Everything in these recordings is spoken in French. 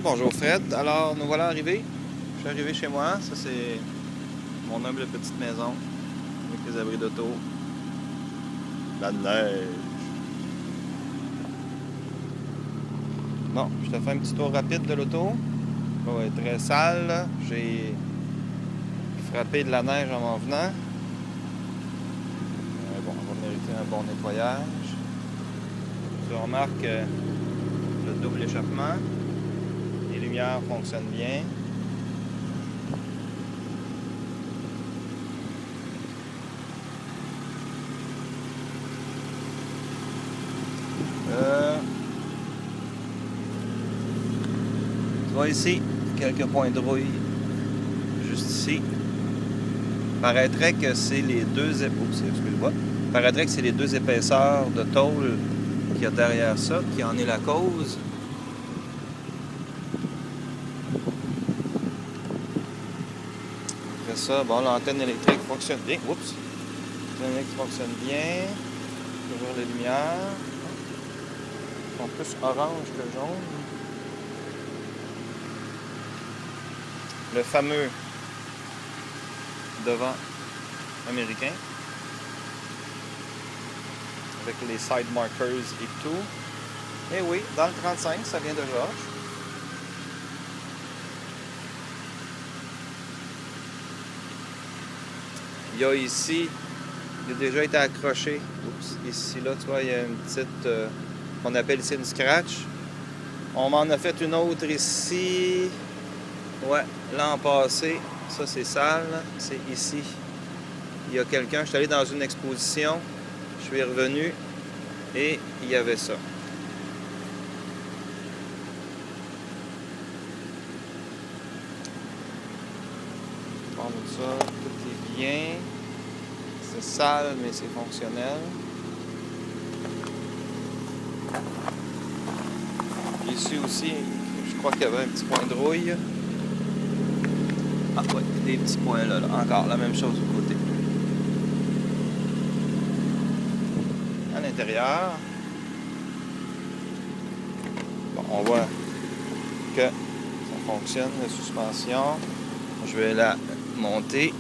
Bonjour Fred. Alors, nous voilà arrivés. Je suis arrivé chez moi. Ça, c'est mon humble petite maison avec les abris d'auto. La neige. Bon, je te fais un petit tour rapide de l'auto. Oh, elle est très sale. J'ai frappé de la neige en m'en venant. Bon, on va mériter un bon nettoyage. Tu remarques le double échappement. Les lumières fonctionnent bien. Tu vois ici, quelques points de rouille. Juste ici. Paraîtrait que c'est les Paraîtrait que c'est les deux épaisseurs de tôle qu'il y a derrière ça qui en est la cause. Après ça, bon, l'antenne électrique fonctionne bien. Oups! L'antenne électrique fonctionne bien. Ouvrir les lumières. Ils sont plus orange que jaune. Le fameux devant américain. Avec les side markers et tout. Et oui, dans le 35, ça vient de Georges. Il y a ici, il a déjà été accroché. Oups, ici, là, tu vois, il y a une petite, qu'on appelle ici une scratch. On m'en a fait une autre ici. Ouais, l'an passé. Ça, c'est sale. C'est ici. Il y a quelqu'un, je suis allé dans une exposition. Je suis revenu et il y avait ça. Bon, ça, tout est bien. C'est sale, mais c'est fonctionnel. Ici aussi, je crois qu'il y avait un petit point de rouille. Ah ouais, des petits points là. Encore la même chose du côté. À l'intérieur, bon, on voit que ça fonctionne, la suspension. Je vais la monter.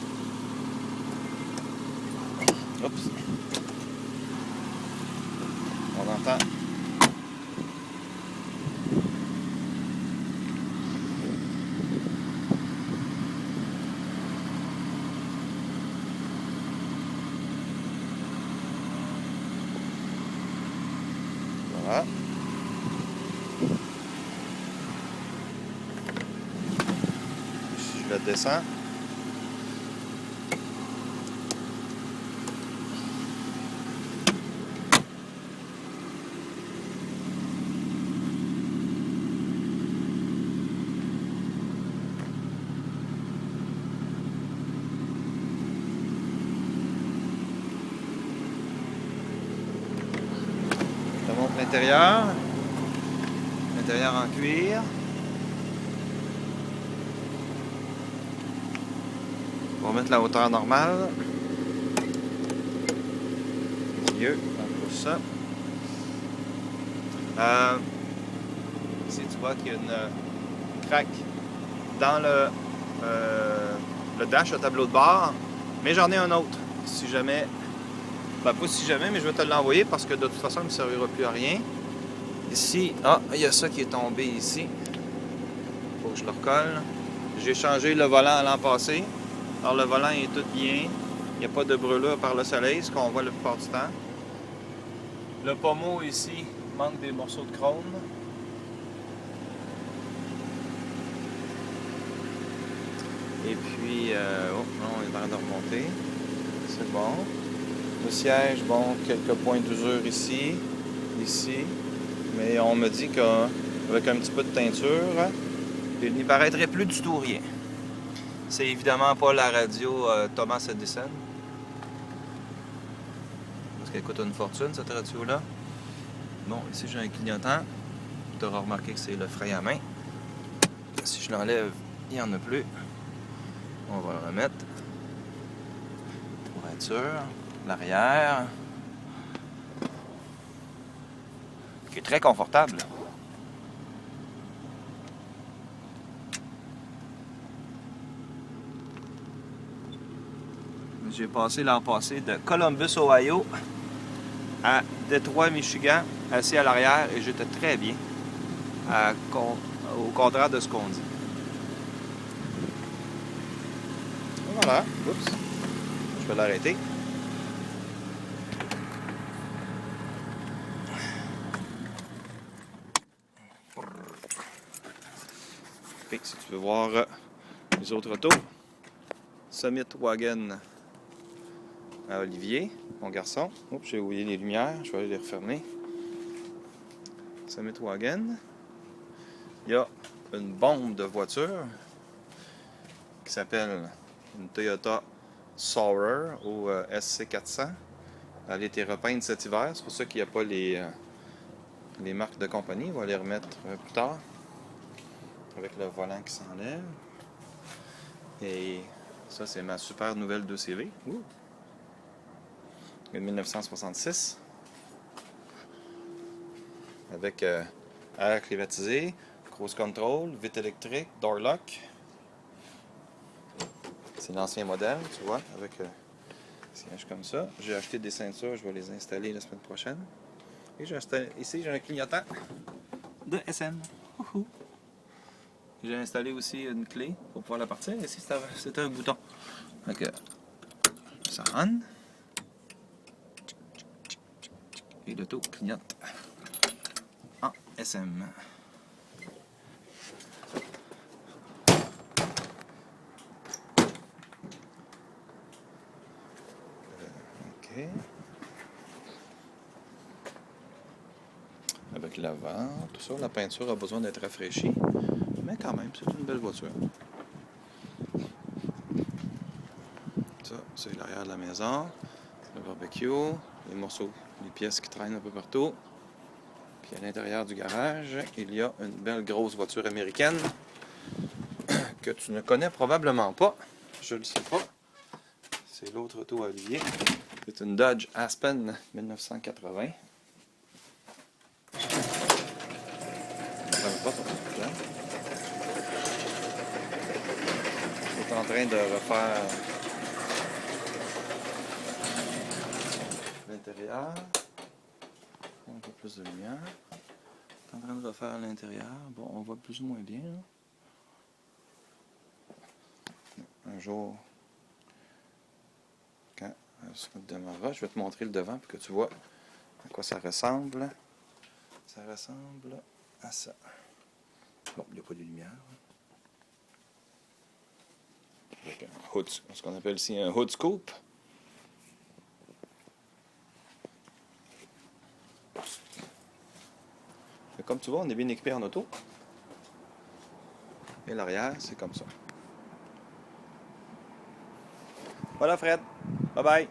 Oups. On entend. Voilà. Je la descends. Je te montre l'intérieur. L'intérieur en cuir. On va mettre la hauteur normale. Les yeux, on pousse ça. Ici, tu vois qu'il y a une craque dans le dash, le tableau de bord. Mais j'en ai un autre. Si jamais... Ben, pas si jamais, mais je vais te l'envoyer parce que de toute façon, il ne me servira plus à rien. Ici, il y a ça qui est tombé ici. Il faut que je le recolle. J'ai changé le volant l'an passé. Alors, le volant est tout bien. Il n'y a pas de brûlure par le soleil, ce qu'on voit la plupart du temps. Le pommeau ici manque des morceaux de chrome. Et puis, on est en train de remonter. C'est bon. Le siège, bon, quelques points d'usure ici, mais on me dit qu'avec un petit peu de teinture, il n'y paraîtrait plus du tout rien. C'est évidemment pas la radio Thomas Edison, parce qu'elle coûte une fortune, cette radio-là. Bon, ici j'ai un clignotant. Tu auras remarqué que c'est le frein à main. Si je l'enlève, il n'y en a plus. On va le remettre pour être sûr. L'arrière, qui est très confortable. J'ai passé l'an passé de Columbus, Ohio à Détroit, Michigan, assis à l'arrière et j'étais très bien, au contraire de ce qu'on dit. Voilà, oups, je vais l'arrêter. Et si tu veux voir les autres autos, Summit Wagon à Olivier, mon garçon. Oups, j'ai oublié les lumières, je vais aller les refermer. Summit Wagon. Il y a une bombe de voiture qui s'appelle une Toyota Saurer au SC400. Elle a été repeinte cet hiver, c'est pour ça qu'il n'y a pas les marques de compagnie. On va les remettre plus tard avec le volant qui s'enlève. Et ça, c'est ma super nouvelle 2CV. De 1966. Avec air climatisé, cruise control, vitre électrique, door lock. C'est l'ancien modèle, tu vois, avec siège comme ça. J'ai acheté des ceintures, je vais les installer la semaine prochaine. Et ici, j'ai un clignotant de SM. J'ai installé aussi une clé pour pouvoir la partir. Ici, c'est un bouton. Donc, ça on. Et l'auto clignote en SM. OK. Avec l'avant, tout ça, la peinture a besoin d'être rafraîchie. Mais quand même, c'est une belle voiture. Ça, c'est l'arrière de la maison. Le barbecue, les morceaux, les pièces qui traînent un peu partout. Puis à l'intérieur du garage, il y a une belle grosse voiture américaine que tu ne connais probablement pas. Je ne le sais pas. C'est l'autre auto à Olivier. C'est une Dodge Aspen 1980. Pas ton plan. Je suis en train de refaire l'intérieur. Un peu plus de lumière. Je suis en train de refaire l'intérieur. Bon, on voit plus ou moins bien. Là. Un jour, quand ça démarrera, je vais te montrer le devant pour que tu vois à quoi ça ressemble. Ça ressemble à ça. Bon, il n'y a pas de lumière. Avec un hood, ce qu'on appelle ici un hood scoop. Et comme tu vois, on est bien équipé en auto. Et l'arrière, c'est comme ça. Voilà Fred. Bye bye.